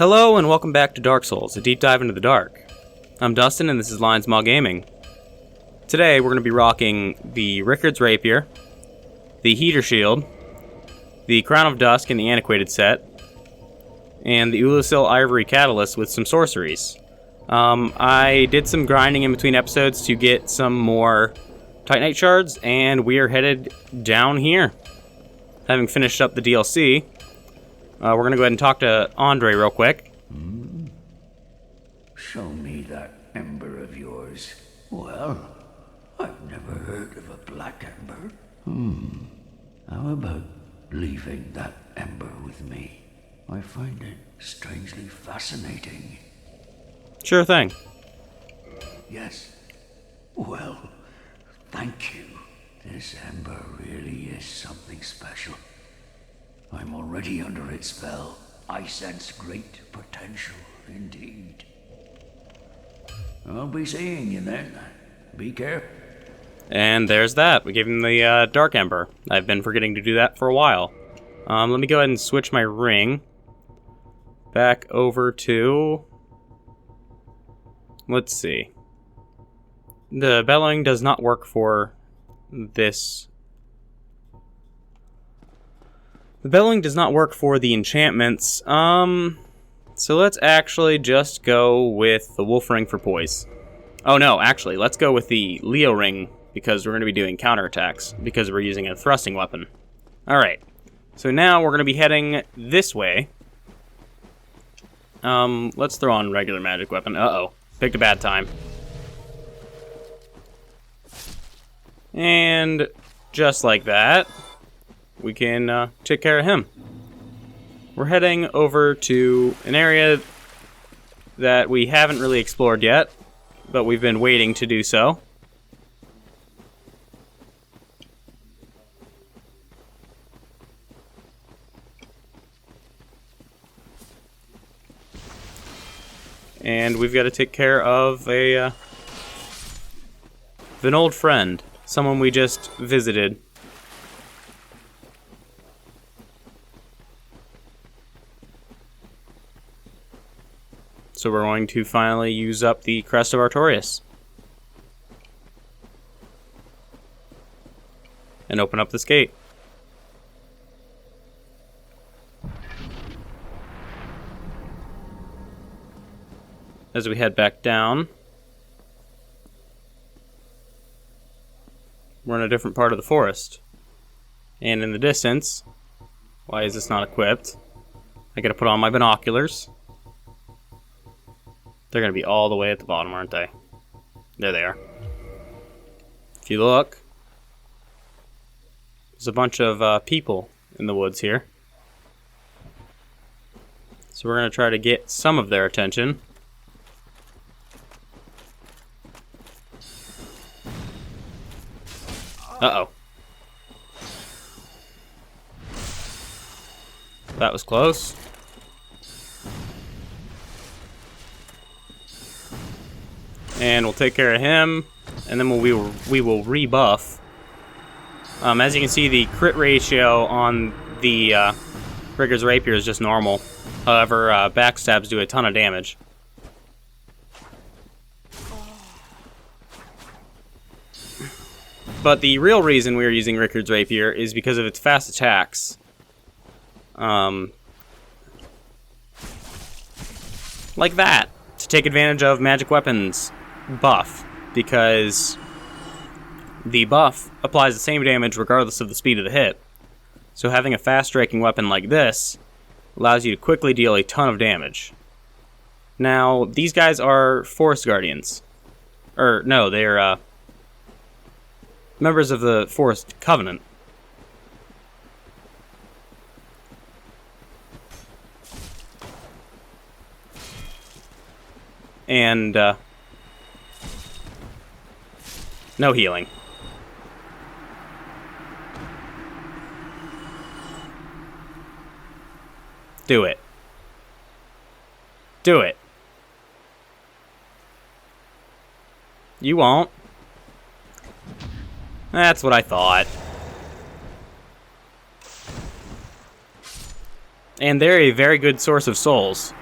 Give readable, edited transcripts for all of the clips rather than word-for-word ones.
Hello and welcome back to Dark Souls, a deep dive into the dark. I'm Dustin and this is Lion Small Gaming. Today we're going to be rocking the Rickard's Rapier, the Heater Shield, the Crown of Dusk in the Antiquated set, and the Ulusil Ivory Catalyst with some sorceries. I did some grinding in between episodes to get some more Titanite shards, and we are headed down here. Having finished up the DLC, we're going to go ahead and talk to Andre real quick. Show me that ember of yours. Well, I've never heard of a black ember. How about leaving that ember with me? I find it strangely fascinating. Sure thing. Yes. Well, thank you. This ember really is something special. I'm already under its spell. I sense great potential indeed. I'll be seeing you then. Be careful. And there's that. We gave him the Dark Ember. I've been forgetting to do that for a while. Let me go ahead and switch my ring back over to... Let's see. The bellowing does not work for this. The bellowing does not work for the enchantments. So let's actually just go with the Wolf Ring for poise. Oh no, actually, let's go with the Leo Ring because we're going to be doing counterattacks because we're using a thrusting weapon. Alright, so now we're going to be heading this way. Let's throw on regular magic weapon. Uh-oh, picked a bad time. And just like that, we can take care of him. We're heading over to an area that we haven't really explored yet, but we've been waiting to do so. And we've got to take care of an old friend, someone we just visited. So we're going to finally use up the Crest of Artorias. And open up this gate. As we head back down, we're in a different part of the forest. And in the distance, why is this not equipped? I gotta put on my binoculars. They're going to be all the way at the bottom, aren't they? There they are. If you look, there's a bunch of people in the woods here. So we're going to try to get some of their attention. Uh-oh. That was close. And we'll take care of him, and then we will rebuff. As you can see, the crit ratio on the Rickard's Rapier is just normal. However, backstabs do a ton of damage. But the real reason we are using Rickard's Rapier is because of its fast attacks. Like that, to take advantage of magic weapons buff, because the buff applies the same damage regardless of the speed of the hit. So having a fast-striking weapon like this allows you to quickly deal a ton of damage. Now, these guys are Forest Guardians. Or, no, they're members of the Forest Covenant. And, no healing. Do it. Do it. You won't. That's what I thought. And they're a very good source of souls.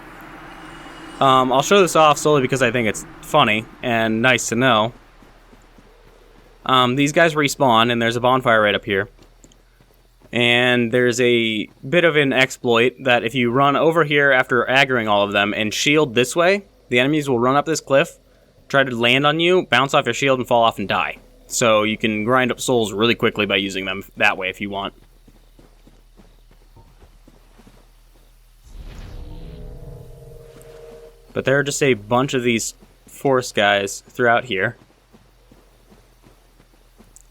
I'll show this off solely because I think it's funny and nice to know. These guys respawn, and there's a bonfire right up here. And there's a bit of an exploit that if you run over here after aggroing all of them and shield this way, the enemies will run up this cliff, try to land on you, bounce off your shield, and fall off and die. So you can grind up souls really quickly by using them that way if you want. But there are just a bunch of these forest guys throughout here.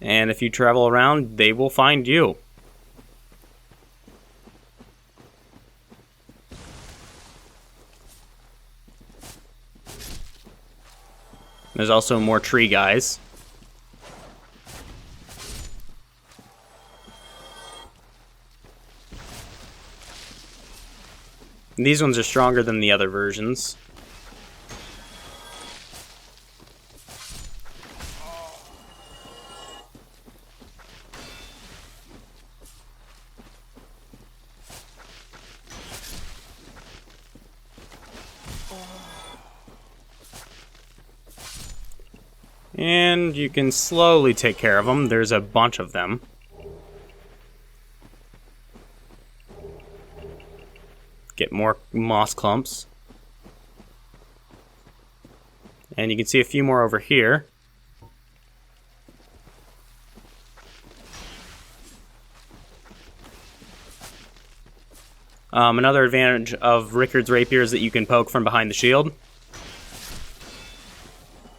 And if you travel around, they will find you. There's also more tree guys. And these ones are stronger than the other versions. And you can slowly take care of them. There's a bunch of them. Get more moss clumps. And you can see a few more over here. Another advantage of Rickard's rapier is that you can poke from behind the shield.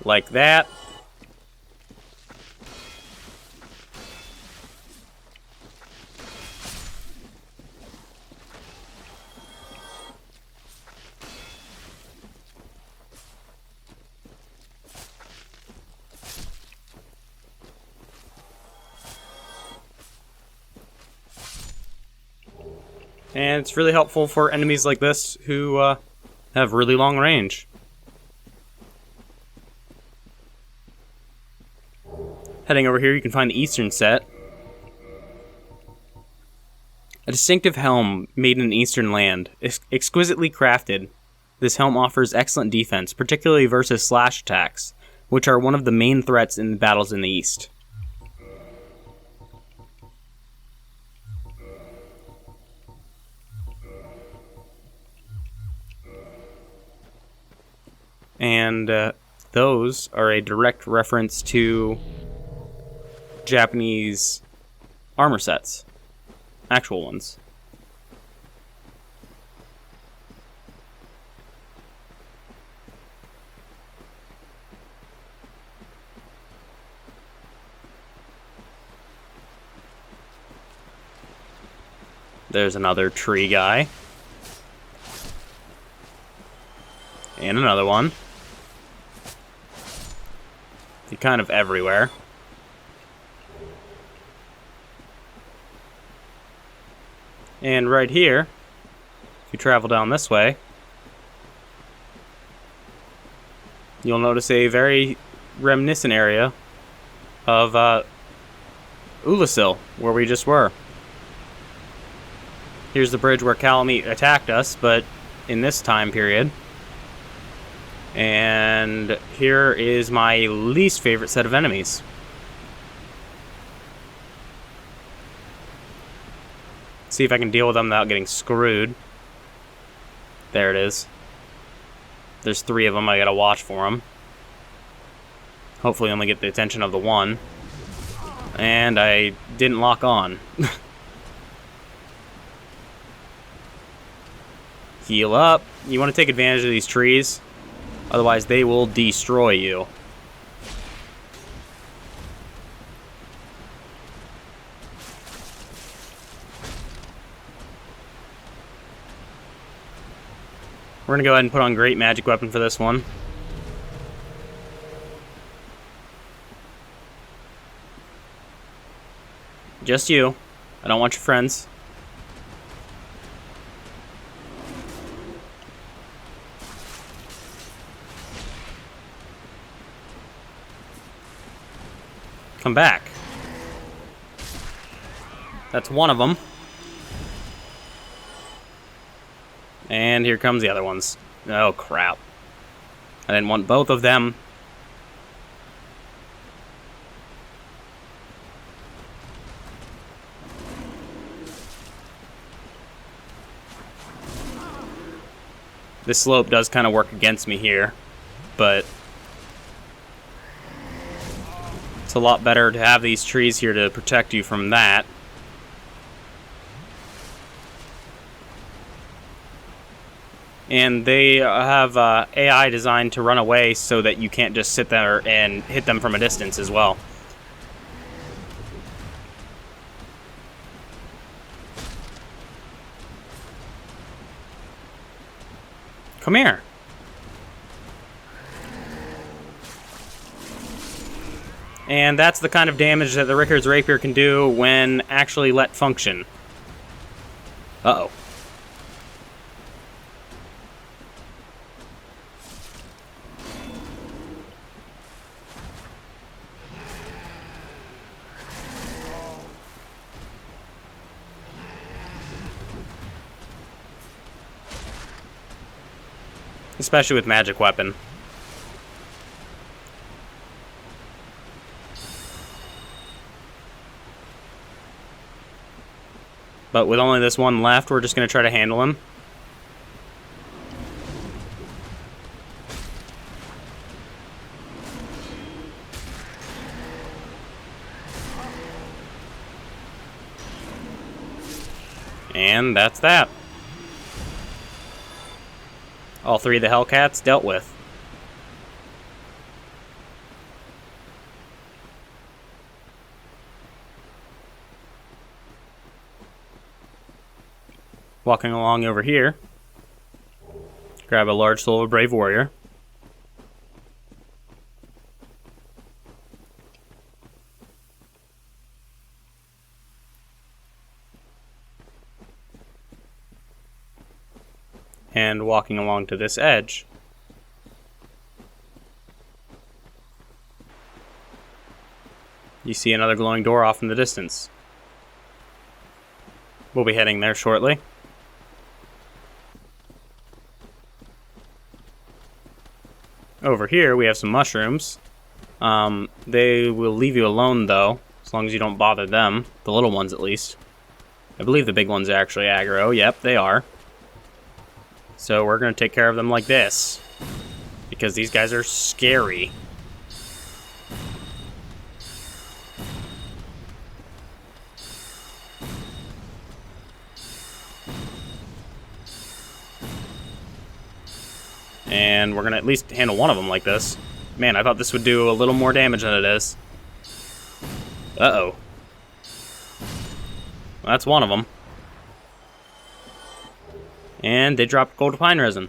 Like that. And it's really helpful for enemies like this who have really long range. Heading over here, you can find the Eastern set. A distinctive helm made in an Eastern land, exquisitely crafted. This helm offers excellent defense, particularly versus slash attacks, which are one of the main threats in the battles in the East. And those are a direct reference to Japanese armor sets. Actual ones. There's another tree guy. And another one. They're kind of everywhere. And right here, if you travel down this way, you'll notice a very reminiscent area of Ulasil, where we just were. Here's the bridge where Calamite attacked us, but in this time period. And here is my least favorite set of enemies. See if I can deal with them without getting screwed. There it is. There's 3 of them. I gotta watch for them. Hopefully only get the attention of the one. And I didn't lock on. Heal up. You want to take advantage of these trees. Otherwise, they will destroy you. We're going to go ahead and put on Great Magic Weapon for this one. Just you. I don't want your friends. Come back. That's one of them. And here comes the other ones. Oh, crap. I didn't want both of them. This slope does kind of work against me here, but it's a lot better to have these trees here to protect you from that. And they have AI designed to run away so that you can't just sit there and hit them from a distance as well. Come here. And that's the kind of damage that the Rickard's Rapier can do when actually let function. Uh-oh. Especially with magic weapon. But with only this one left, we're just going to try to handle him. And that's that. All three of the Hellcats dealt with. Walking along over here, grab a large soul of a brave warrior. And walking along to this edge, you see another glowing door off in the distance. We'll be heading there shortly. Over here we have some mushrooms. They will leave you alone though, as long as you don't bother them. The little ones at least. I believe the big ones are actually aggro. Yep, they are. So we're going to take care of them like this, because these guys are scary. And we're going to at least handle one of them like this. Man, I thought this would do a little more damage than it is. Uh-oh. That's one of them. And they dropped gold pine resin.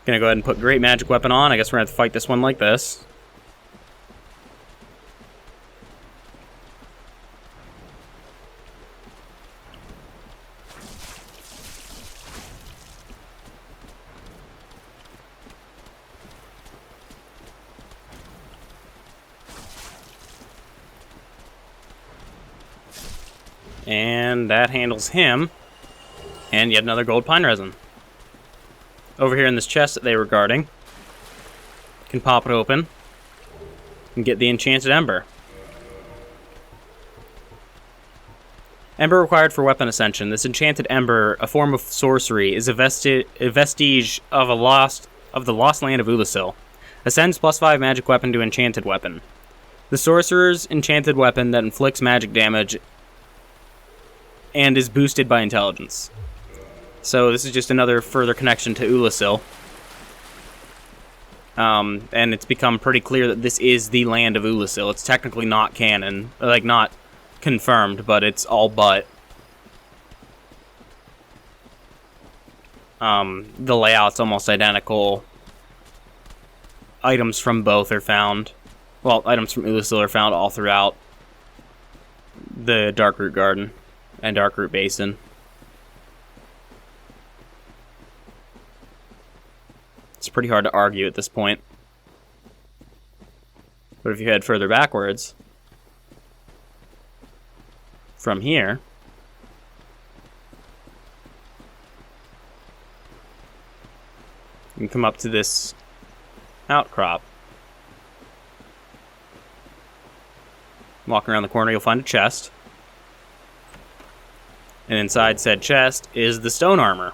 Gonna go ahead and put great magic weapon on. I guess we're gonna have to fight this one like this. And that handles him. And yet another gold pine resin. Over here in this chest that they were guarding, can pop it open and get the Enchanted Ember. Ember required for weapon ascension. This Enchanted Ember, a form of sorcery, is a vestige of the lost land of Ulasil. Ascends +5 magic weapon to enchanted weapon. The sorcerer's enchanted weapon that inflicts magic damage and is boosted by intelligence. So this is just another further connection to Ulasil. And it's become pretty clear that this is the land of Ulasil. It's technically not canon, like not confirmed, but it's all but. The layout's almost identical. Items from both are found. Well, items from Ulasil are found all throughout the Darkroot Garden and Darkroot Basin. It's pretty hard to argue at this point. But if you head further backwards, from here, You can come up to this outcrop. Walking around the corner, you'll find a chest. And inside said chest is the stone armor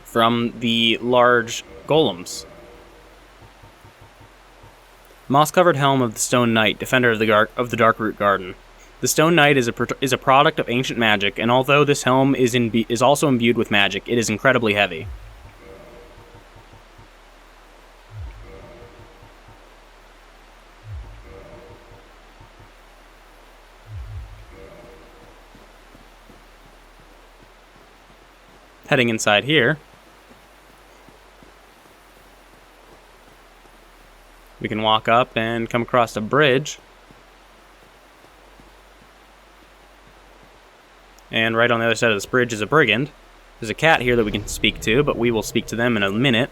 from the large golems. Moss-covered helm of the Stone Knight, defender of the Darkroot Garden. The Stone Knight is a product of ancient magic, and although this helm is also imbued with magic, it is incredibly heavy. Heading inside here, we can walk up and come across a bridge. And right on the other side of this bridge is a brigand. There's a cat here that we can speak to, but we will speak to them in a minute.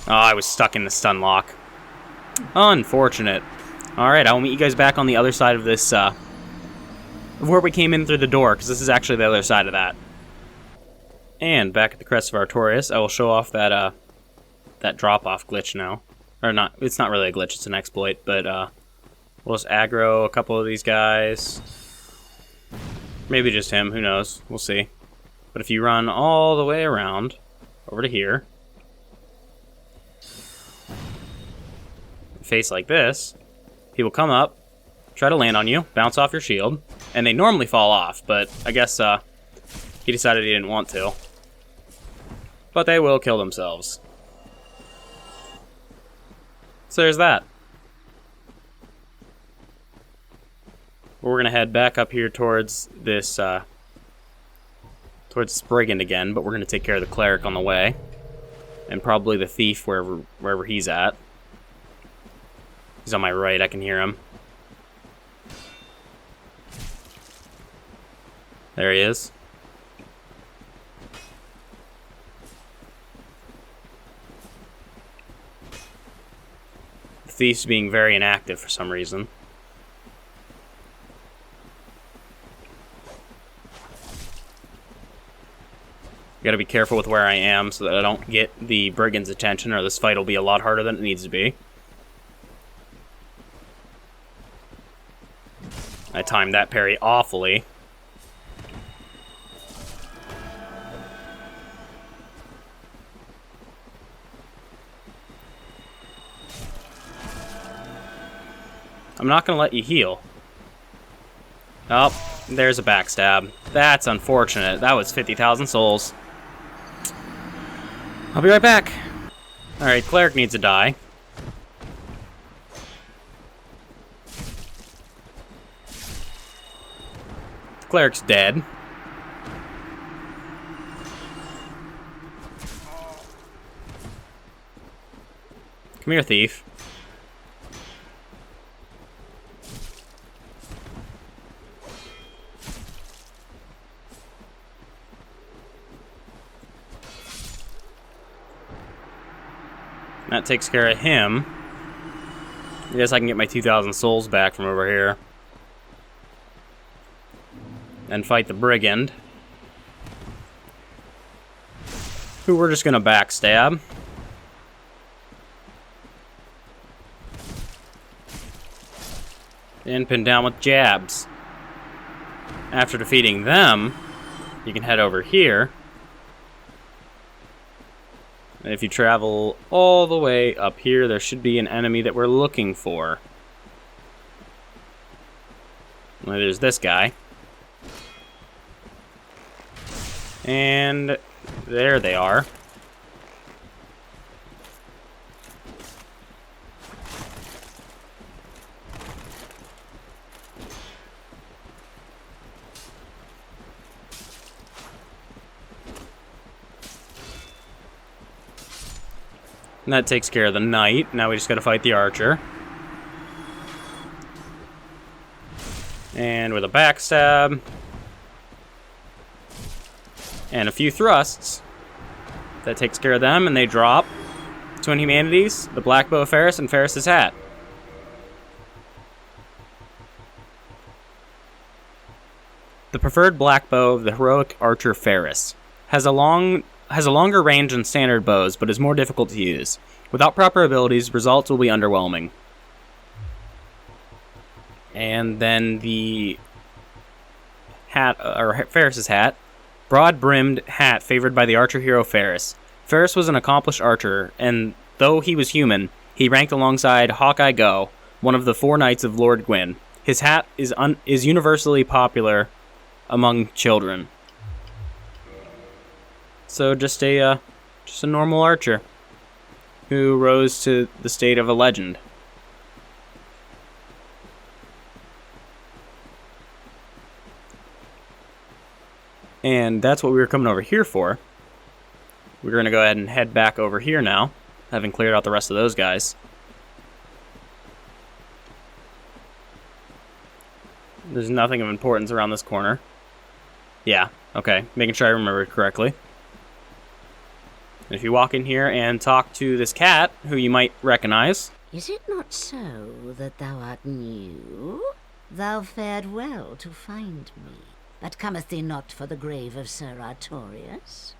Oh, I was stuck in the stun lock. Unfortunate. Alright, I will meet you guys back on the other side of this, of where we came in through the door, because this is actually the other side of that. And back at the Crest of Artorias, I will show off that, that drop-off glitch now. Or not, it's not really a glitch, it's an exploit, but, we'll just aggro a couple of these guys. Maybe just him, who knows, we'll see. But if you run all the way around, over to here, face like this, he will come up, try to land on you, bounce off your shield, and they normally fall off, but I guess he decided he didn't want to. But they will kill themselves. So there's that. We're gonna head back up here towards this brigand again, but we're gonna take care of the cleric on the way, and probably the thief wherever he's at. He's on my right, I can hear him. There he is. The thief's being very inactive for some reason. Gotta be careful with where I am so that I don't get the brigand's attention, or this fight will be a lot harder than it needs to be. I timed that parry awfully. I'm not going to let you heal. Oh, there's a backstab. That's unfortunate. That was 50,000 souls. I'll be right back. Alright, cleric needs to die. Cleric's dead. Come here, thief. That takes care of him. I guess I can get my 2,000 souls back from over here. And fight the brigand, who we're just gonna backstab. And pin down with jabs. After defeating them, you can head over here. And if you travel all the way up here, there should be an enemy that we're looking for. Well, there's this guy. And there they are. And that takes care of the knight. Now we just gotta fight the archer. And with a backstab. And a few thrusts. That takes care of them, and they drop Twin Humanities, the Black Bow of Ferris, and Ferris's hat. The preferred black bow of the heroic archer Ferris. Has a longer range than standard bows, but is more difficult to use. Without proper abilities, results will be underwhelming. And then the hat, or Ferris's hat. Broad-brimmed hat favored by the archer hero Ferris. Ferris was an accomplished archer, and though he was human, he ranked alongside Hawkeye Go, one of the 4 knights of Lord Gwyn. His hat is universally popular among children. So just a normal archer who rose to the state of a legend. And that's what we were coming over here for. We're going to go ahead and head back over here now, having cleared out the rest of those guys. There's nothing of importance around this corner. Yeah, okay. Making sure I remember it correctly. And if you walk in here and talk to this cat, who you might recognize... Is it not so that thou art new? Thou fared well to find me. But cometh thee not for the grave of Sir Artorias?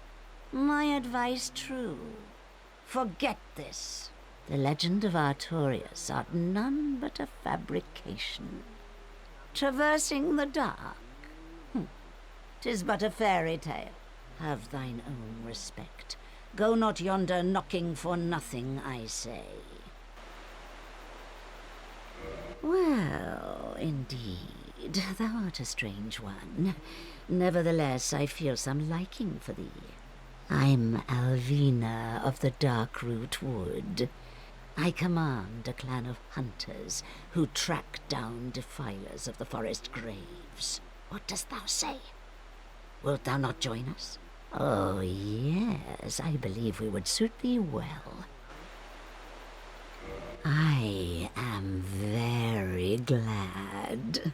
My advice true. Forget this. The legend of Artorias art none but a fabrication. Traversing the dark. 'Tis but a fairy tale. Have thine own respect. Go not yonder knocking for nothing, I say. Well, indeed, thou art a strange one. Nevertheless, I feel some liking for thee. I'm Alvina of the Darkroot Wood. I command a clan of hunters who track down defilers of the forest graves. What dost thou say? Wilt thou not join us? Oh, yes, I believe we would suit thee well. I am very glad.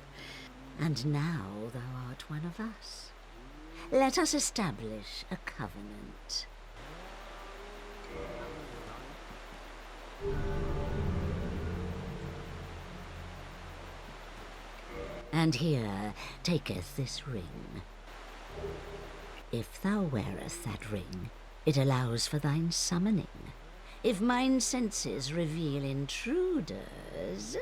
And now thou art one of us. Let us establish a covenant. And here taketh this ring. If thou wearest that ring, it allows for thine summoning. If mine senses reveal intruders,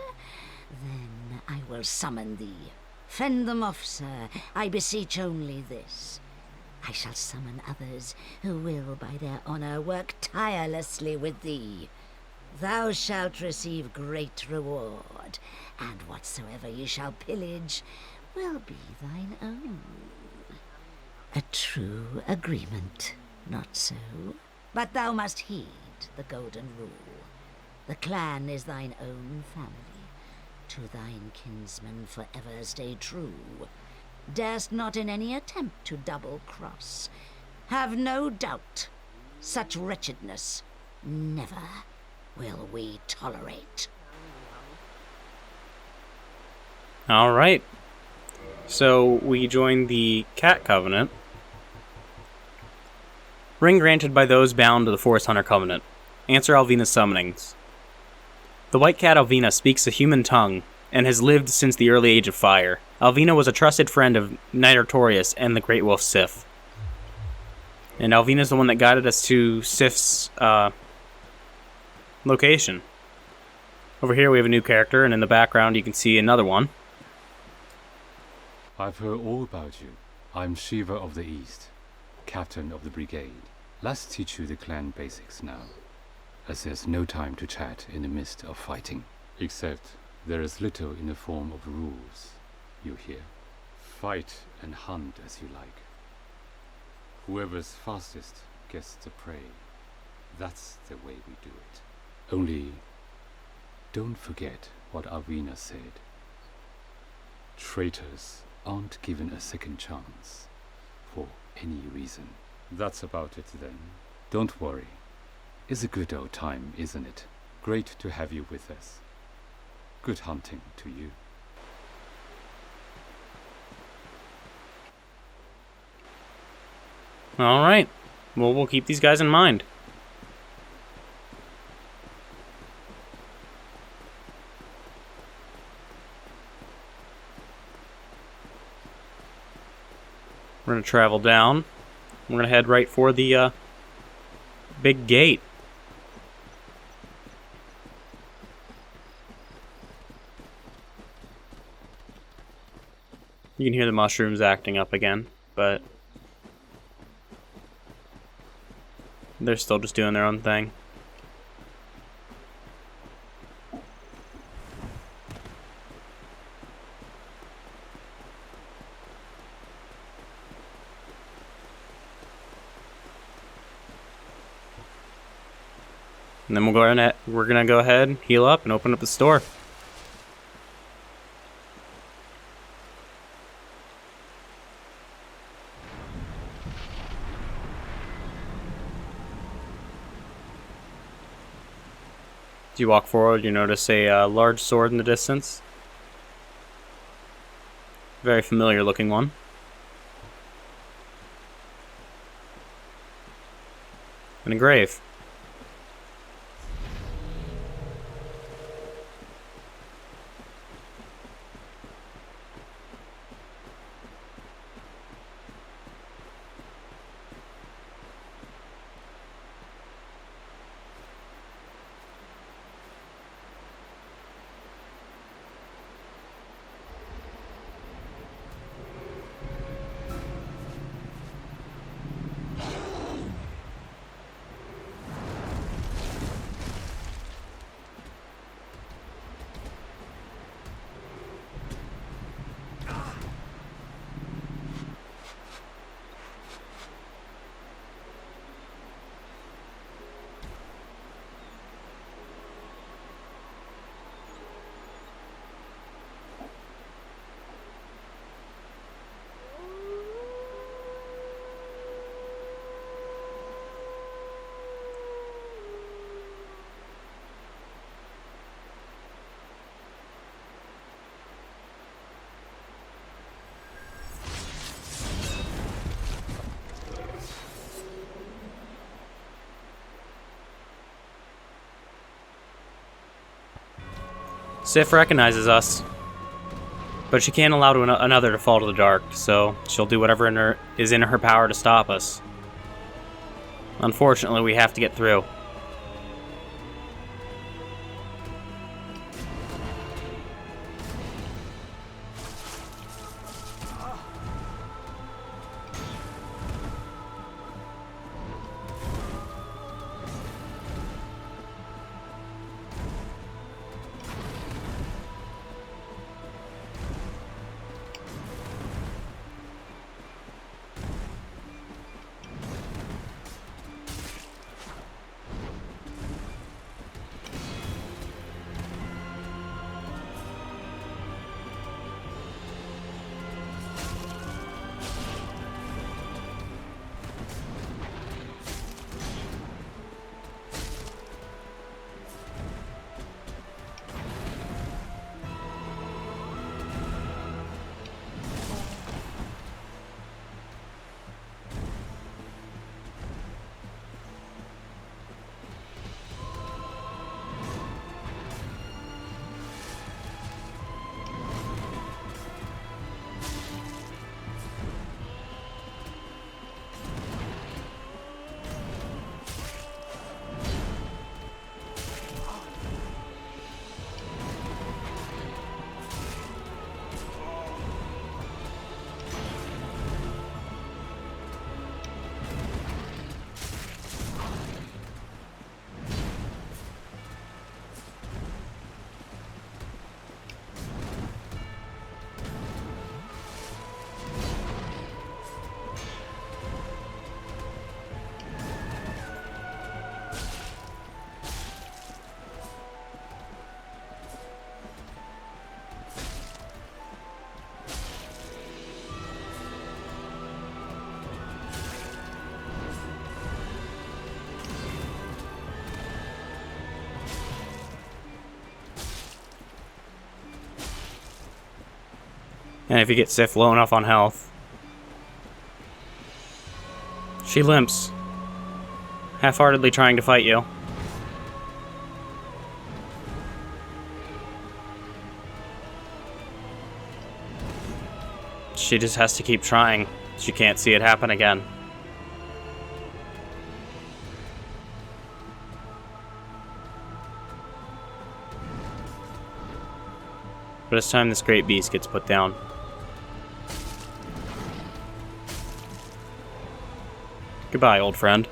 then I will summon thee. Fend them off, sir. I beseech only this. I shall summon others who will, by their honor, work tirelessly with thee. Thou shalt receive great reward, and whatsoever ye shall pillage will be thine own. A true agreement, not so? But thou must heed the golden rule. The clan is thine own family. To thine kinsman forever stay true. Darest not in any attempt to double-cross. Have no doubt, such wretchedness never will we tolerate. All right. So we joined the Cat Covenant. Ring granted by those bound to the Forest Hunter Covenant. Answer Alvina's summonings. The white cat Alvina speaks a human tongue and has lived since the early age of fire. Alvina was a trusted friend of Knight Artorias and the Great Wolf Sif. And Alvina's the one that guided us to Sif's location. Over here we have a new character, and in the background you can see another one. I've heard all about you. I'm Shiva of the East, captain of the brigade. Let's teach you the clan basics now, as there's no time to chat in the midst of fighting. Except there is little in the form of rules, you hear. Fight and hunt as you like. Whoever's fastest gets the prey. That's the way we do it. Only, don't forget what Alvina said. Traitors aren't given a second chance, for any reason. That's about it then. Don't worry. It's a good old time, isn't it? Great to have you with us. Good hunting to you. Alright. Well, we'll keep these guys in mind. We're gonna travel down. We're gonna head right for the big gate. You can hear the mushrooms acting up again, but they're still just doing their own thing. And then we're gonna go ahead, heal up, and open up the store. As you walk forward, you notice a large sword in the distance. Very familiar looking one. And a grave. Sif recognizes us, but she can't allow another to fall to the dark, so she'll do whatever is in her power to stop us. Unfortunately, we have to get through. And if you get Sif low enough on health, she limps, half-heartedly trying to fight you. She just has to keep trying. So you can't see it happen again. But it's time this great beast gets put down. Goodbye, old friend.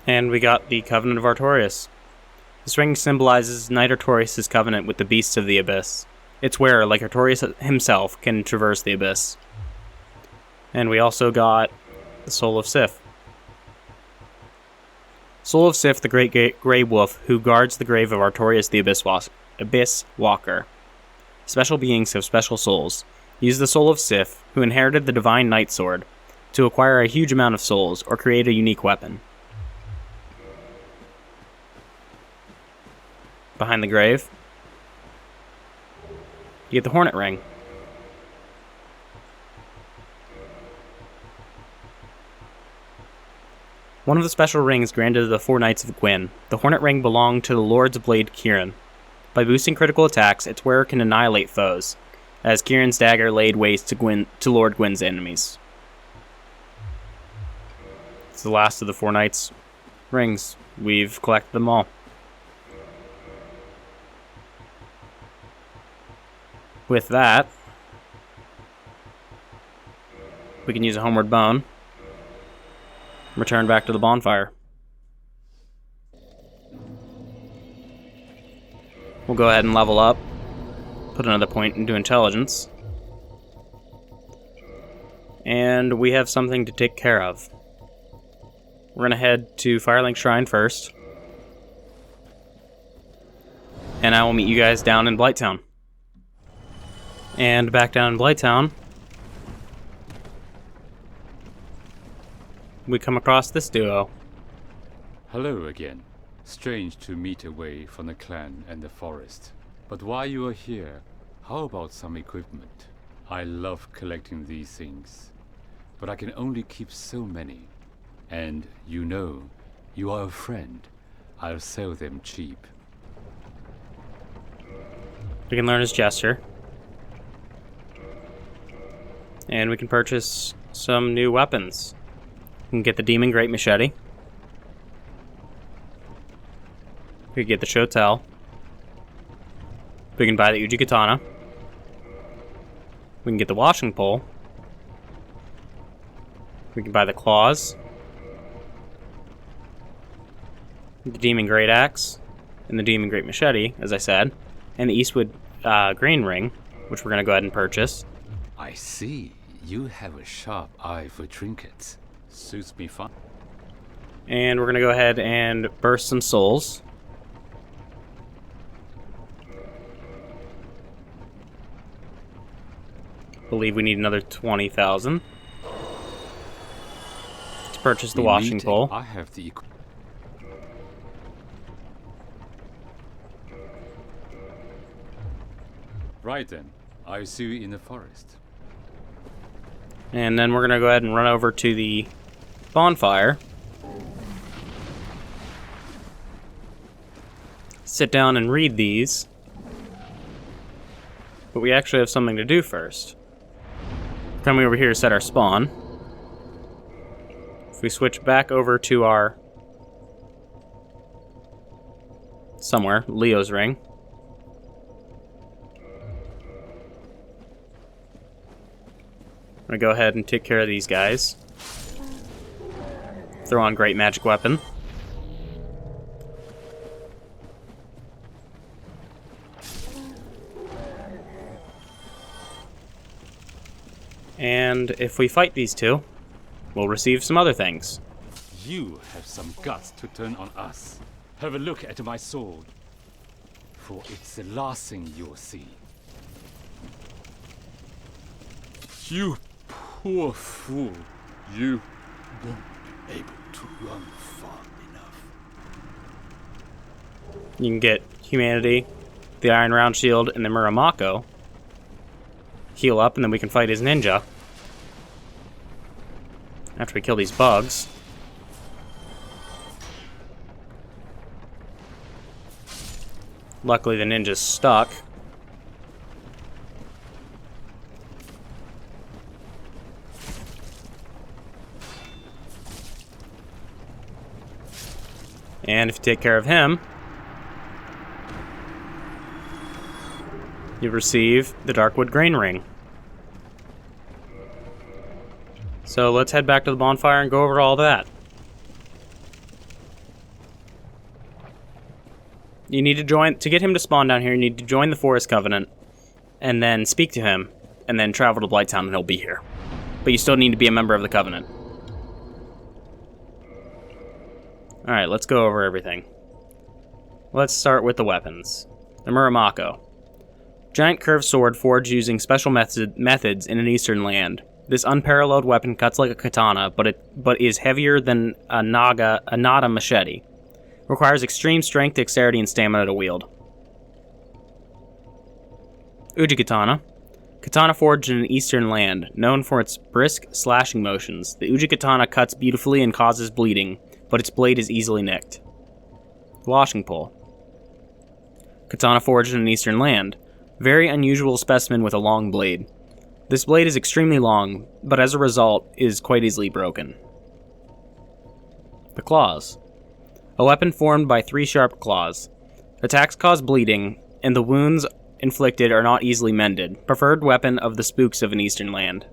And we got the Covenant of Artorias. This ring symbolizes Knight Artorias' covenant with the beasts of the Abyss. Its wearer, like Artorias himself, can traverse the Abyss. And we also got the Soul of Sif. Soul of Sif, the great grey wolf who guards the grave of Artorias the Abyss Walker. Special beings have special souls. Use the Soul of Sif, who inherited the Divine Knight Sword, to acquire a huge amount of souls or create a unique weapon. Behind the grave, you get the Hornet Ring. One of the special rings granted to the 4 Knights of Gwyn. The Hornet Ring belonged to the Lord's Blade Kieran. By boosting critical attacks, its wearer can annihilate foes, as Kieran's dagger laid waste to Lord Gwyn's enemies. It's the last of the 4 Knights' rings. We've collected them all. With that, we can use a Homeward Bone. Return back to the bonfire. We'll go ahead and level up. Put another point into intelligence. And we have something to take care of. We're going to head to Firelink Shrine first. And I will meet you guys down in Blighttown. And back down in Blighttown, we come across this duo. Hello again. Strange to meet away from the clan and the forest. But while you are here, how about some equipment? I love collecting these things, but I can only keep so many. And you know, you are a friend. I'll sell them cheap. We can learn his gesture. And we can purchase some new weapons. We can get the Demon Great Machete. We can get the Shotel. We can buy the Uji Katana. We can get the Washing Pole. We can buy the Claws. The Demon Great Axe. And the Demon Great Machete, as I said. And the Eastwood Green Ring, which we're going to go ahead and purchase. I see. You have a sharp eye for trinkets. Suits me fine. And we're going to go ahead and burst some souls. Believe we need another 20,000 to purchase the washing pole. I have the Right then. I'll see you in the forest. And then we're going to go ahead and run over to the bonfire. Sit down and read these. But we actually have something to do first. Coming over here to set our spawn. If we switch back over to our somewhere, Leo's ring. I'm going to go ahead and take care of these guys. Throw on Great Magic Weapon. And if we fight these two, we'll receive some other things. You have some guts to turn on us. Have a look at my sword, for it's the last thing you'll see. You poor fool. You won't be able to run far enough. You can get Humanity, the Iron Round Shield, and the Muramako. heal up, and then we can fight his ninja. After we kill these bugs. Luckily, the ninja's stuck. And if you take care of him, you receive the Darkwood Grain Ring. So let's head back to the bonfire and go over all that. You need to join, to get him to spawn down here, you need to join the Forest Covenant, and then speak to him, and then travel to Blighttown and he'll be here. But you still need to be a member of the Covenant. Alright, let's go over everything. Let's start with the weapons. The Muramako. Giant curved sword forged using special methods in an eastern land. This unparalleled weapon cuts like a katana, but is heavier than a nada machete. Requires extreme strength, dexterity, and stamina to wield. Ujikatana. Katana forged in an eastern land, known for its brisk slashing motions. The Ujikatana cuts beautifully and causes bleeding, but its blade is easily nicked. Washing pole. Katana forged in an eastern land. Very unusual specimen with a long blade. This blade is extremely long, but as a result, is quite easily broken. The claws. A weapon formed by 3 sharp claws. Attacks cause bleeding, and the wounds inflicted are not easily mended. Preferred weapon of the spooks of an eastern land.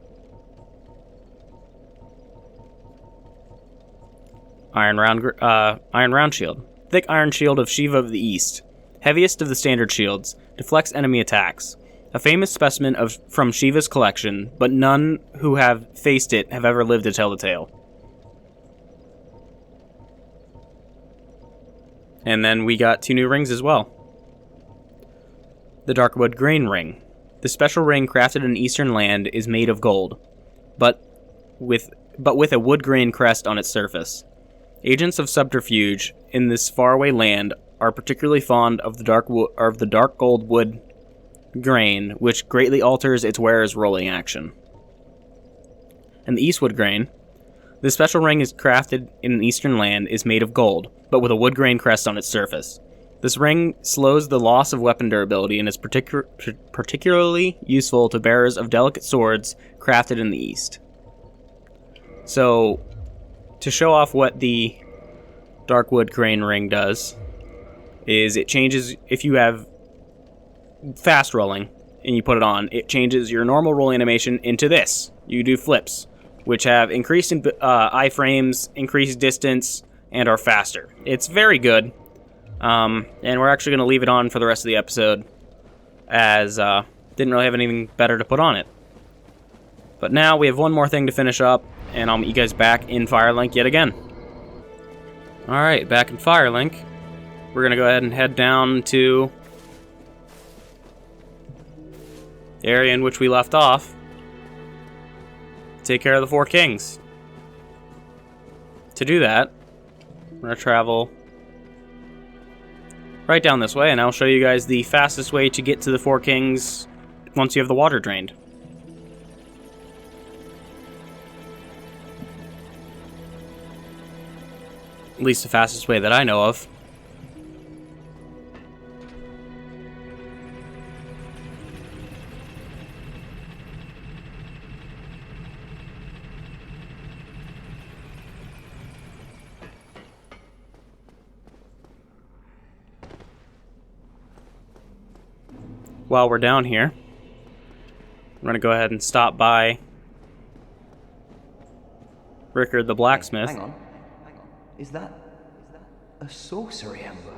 Iron round shield. Thick iron shield of Shiva of the East. Heaviest of the standard shields. Deflects enemy attacks. A famous specimen from Shiva's collection, but none who have faced it have ever lived to tell the tale. And then we got 2 new rings as well. The Darkwood Grain Ring. The special ring crafted in eastern land is made of gold, but with a wood grain crest on its surface. Agents of subterfuge in this faraway land are particularly fond of the dark gold wood grain, which greatly alters its wearer's rolling action. And the Eastwood Grain. This special ring is crafted in an eastern land, is made of gold, but with a wood grain crest on its surface. This ring slows the loss of weapon durability and is particularly useful to bearers of delicate swords crafted in the East. So, to show off what the Darkwood Grain Ring does, is it changes, if you have fast rolling and you put it on, it changes your normal roll animation into this. You do flips, which have increased iframes, increased distance, and are faster. It's very good, and we're actually going to leave it on for the rest of the episode, as didn't really have anything better to put on it. But now we have one more thing to finish up, and I'll meet you guys back in Firelink yet again. Alright, back in Firelink. We're going to go ahead and head down to the area in which we left off. Take care of the 4 kings. To do that, we're going to travel right down this way, and I'll show you guys the fastest way to get to the 4 kings once you have the water drained. At least the fastest way that I know of. While we're down here, I'm going to go ahead and stop by Rickard the Blacksmith. Hang on. Is that a sorcery ember?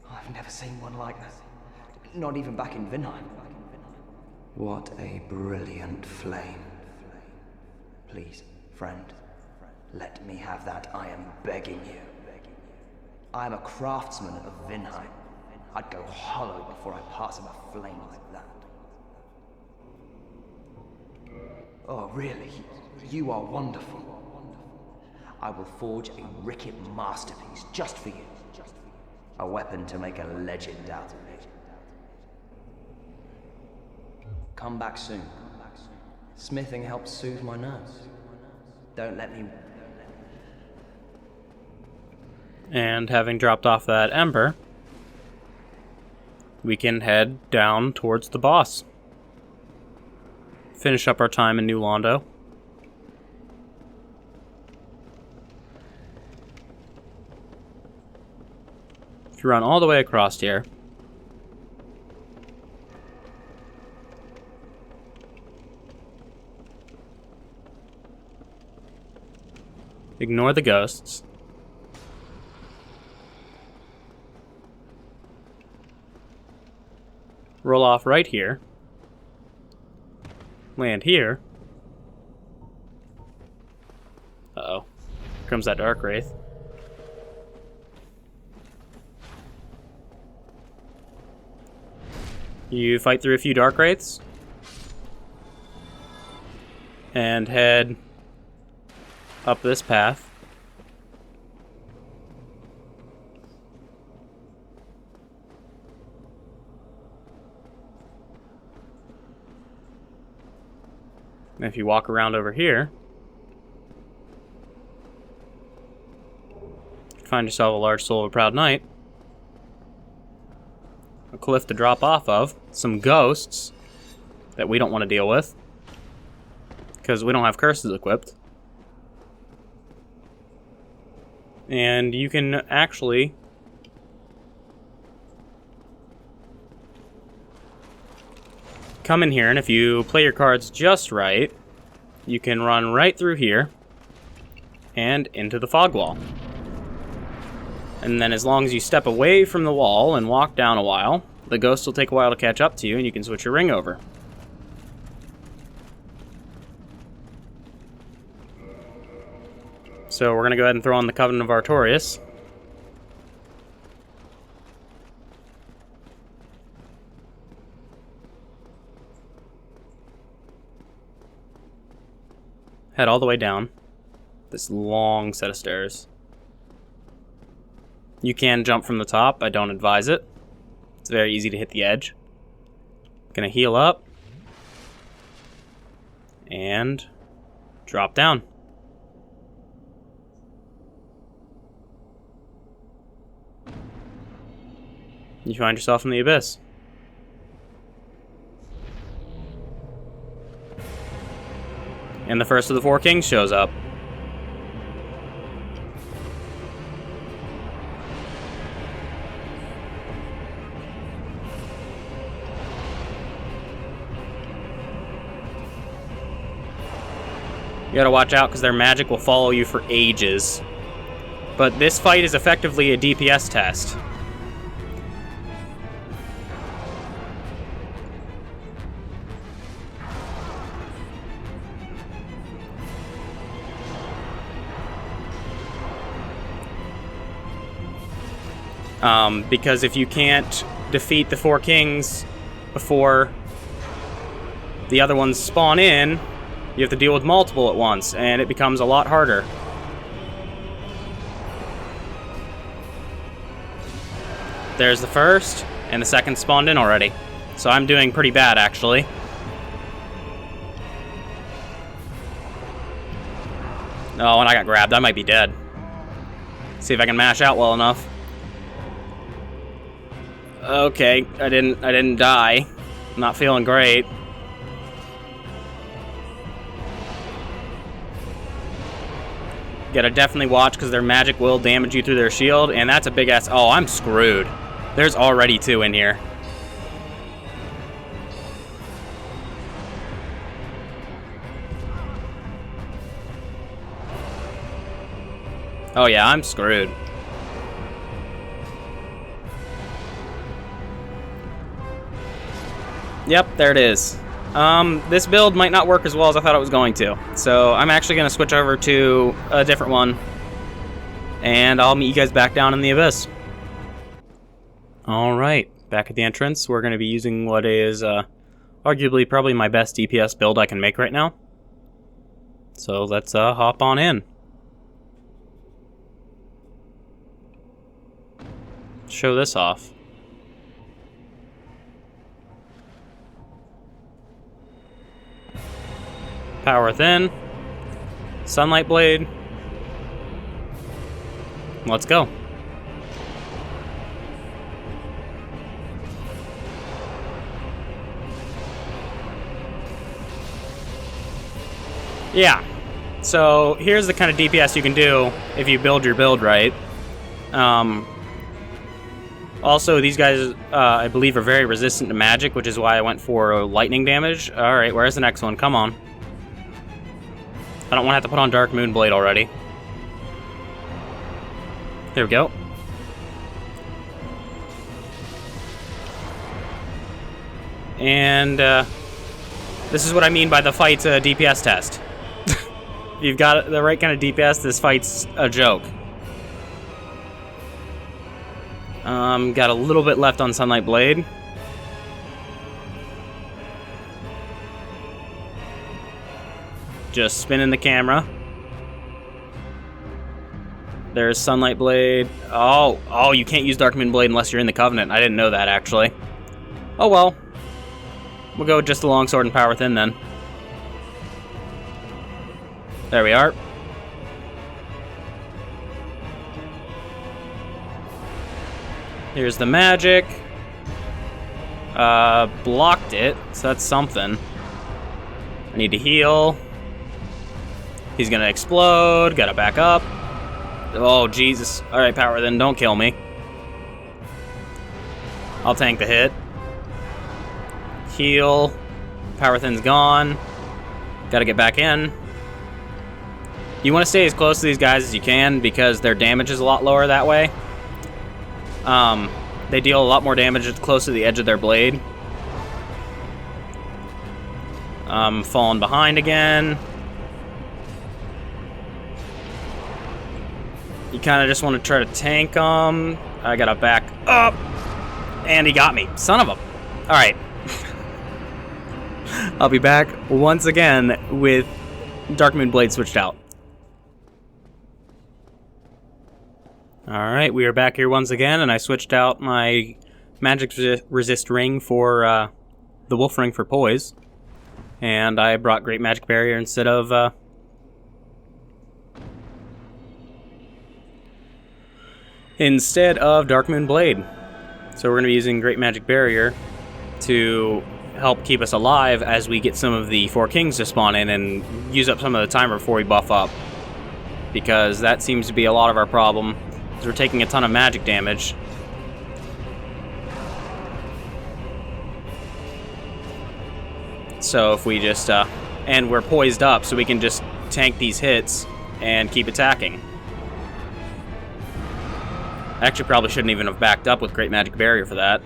Oh, I've never seen one like that. Not even back in Vinheim. What a brilliant flame. Please, friend, let me have that. I am begging you. I am a craftsman of Vinheim. I'd go hollow before I pass him a flame like that. Oh, really? You are wonderful. I will forge a Rickard masterpiece just for you. A weapon to make a legend out of me. come back soon. Smithing helps soothe my nerves. Don't let me... And having dropped off that ember, we can head down towards the boss. Finish up our time in New Londo. If you run all the way across here, ignore the ghosts. Roll off right here. Land here. Uh-oh. Here comes that Dark Wraith. You fight through a few Dark Wraiths. And head up this path. And if you walk around over here, find yourself a large soul of a proud knight, a cliff to drop off of, some ghosts that we don't want to deal with because we don't have curses equipped. And you can actually come in here, and if you play your cards just right, you can run right through here and into the fog wall. And then as long as you step away from the wall and walk down a while, the ghost will take a while to catch up to you, and you can switch your ring over. So we're going to go ahead and throw on the Covenant of Artorias. Head all the way down this long set of stairs. You can jump from the top. I don't advise it. It's very easy to hit the edge. Gonna heal up and drop down. You find yourself in the abyss. And the first of the four kings shows up. You gotta watch out because their magic will follow you for ages. But this fight is effectively a DPS test. Because if you can't defeat the four kings before the other ones spawn in, you have to deal with multiple at once, and it becomes a lot harder. There's the first, and the second spawned in already. So I'm doing pretty bad, actually. Oh, and I got grabbed. I might be dead. See if I can mash out well enough. Okay, I didn't die. Not feeling great. Gotta definitely watch because their magic will damage you through their shield, and that's a big ass. Oh, I'm screwed. There's already two in here. Oh yeah, I'm screwed. Yep, there it is. This build might not work as well as I thought it was going to. So I'm actually going to switch over to a different one. And I'll meet you guys back down in the abyss. Alright, back at the entrance. We're going to be using what is arguably probably my best DPS build I can make right now. So let's hop on in. Show this off. Power Within. Sunlight Blade. Let's go. Yeah. So here's the kind of DPS you can do if you build your build right. Also, these guys, I believe, are very resistant to magic, which is why I went for lightning damage. Alright, where's the next one? Come on. I don't want to have to put on Dark Moonblade already. There we go. And, this is what I mean by the fight's a DPS test. If you've got the right kind of DPS, this fight's a joke. Got a little bit left on Sunlight Blade. Just spinning the camera. There's Sunlight Blade. Oh, you can't use Dark Moonblade unless you're in the Covenant. I didn't know that, actually. Oh well. We'll go with just the Longsword and Power Within then. There we are. Here's the magic. Blocked it, so that's something. I need to heal. He's gonna explode. Gotta back up. Oh, Jesus. Alright, Power, then don't kill me. I'll tank the hit. Heal. Power Thin's gone. Gotta get back in. You want to stay as close to these guys as you can because their damage is a lot lower that way. They deal a lot more damage close to the edge of their blade. Falling behind again. You kind of just want to try to tank him. I gotta back up. And he got me. Son of a... Alright. I'll be back once again with Dark Moonblade switched out. Alright, we are back here once again, and I switched out my magic resist ring for the wolf ring for poise. And I brought Great Magic Barrier instead of Dark Moon Blade. So we're going to be using Great Magic Barrier to help keep us alive as we get some of the Four Kings to spawn in and use up some of the timer before we buff up. Because that seems to be a lot of our problem. We're taking a ton of magic damage. So if we just, and we're poised up, so we can just tank these hits and keep attacking. Actually, probably shouldn't even have backed up with Great Magic Barrier for that.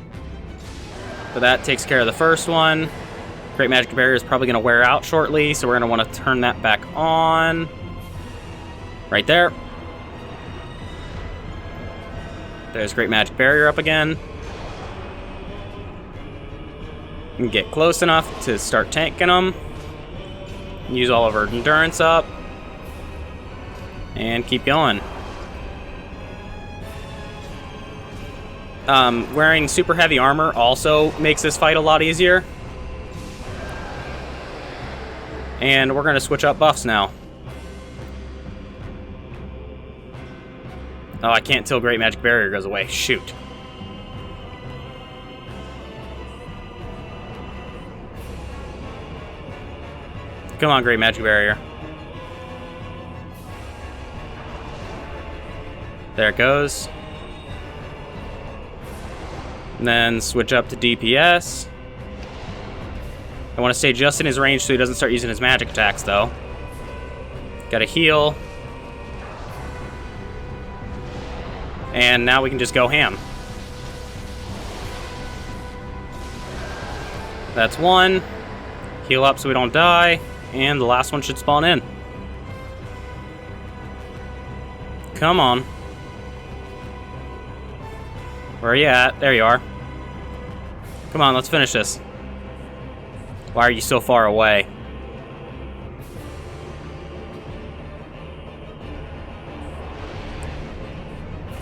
But that takes care of the first one. Great Magic Barrier is probably going to wear out shortly, so we're going to want to turn that back on. Right there. There's Great Magic Barrier up again. And get close enough to start tanking them. Use all of our endurance up. And keep going. Wearing super heavy armor also makes this fight a lot easier. And we're going to switch up buffs now. Oh, I can't till Great Magic Barrier goes away. Shoot. Come on, Great Magic Barrier. There it goes. And then switch up to DPS. I want to stay just in his range so he doesn't start using his magic attacks, though. Gotta heal. And now we can just go ham. That's one. Heal up so we don't die. And the last one should spawn in. Come on. Where are you at? There you are. Come on, let's finish this. Why are you so far away?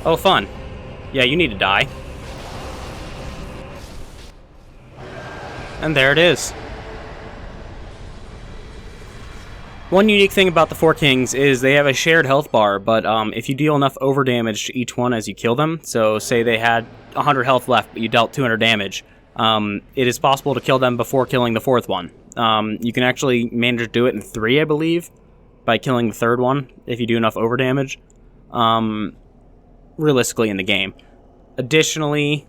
Oh, fun. Yeah, you need to die. And there it is. One unique thing about the Four Kings is they have a shared health bar, but if you deal enough overdamage to each one as you kill them, so say they had 100 health left, but you dealt 200 damage, it is possible to kill them before killing the fourth one. You can actually manage to do it in 3, I believe, by killing the third one, if you do enough overdamage, realistically in the game. Additionally,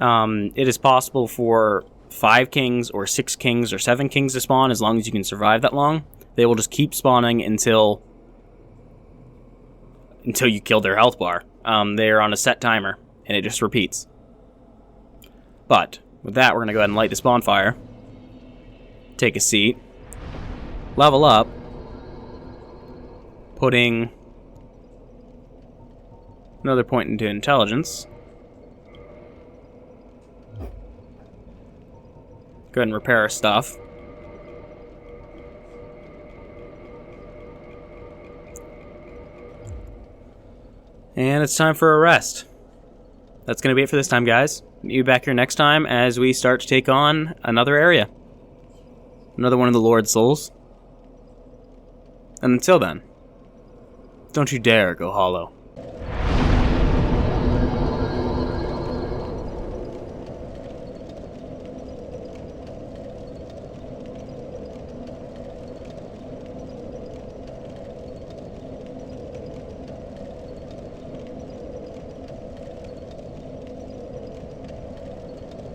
it is possible for 5 kings or 6 kings or 7 kings to spawn as long as you can survive that long. They will just keep spawning until you kill their health bar. They're on a set timer, and it just repeats. But with that, we're going to go ahead and light this bonfire. Take a seat. Level up. Putting another point into intelligence. Go ahead and repair our stuff. And it's time for a rest. That's going to be it for this time, guys. Meet you back here next time as we start to take on another area. Another one of the Lord's Souls. And until then, don't you dare go hollow.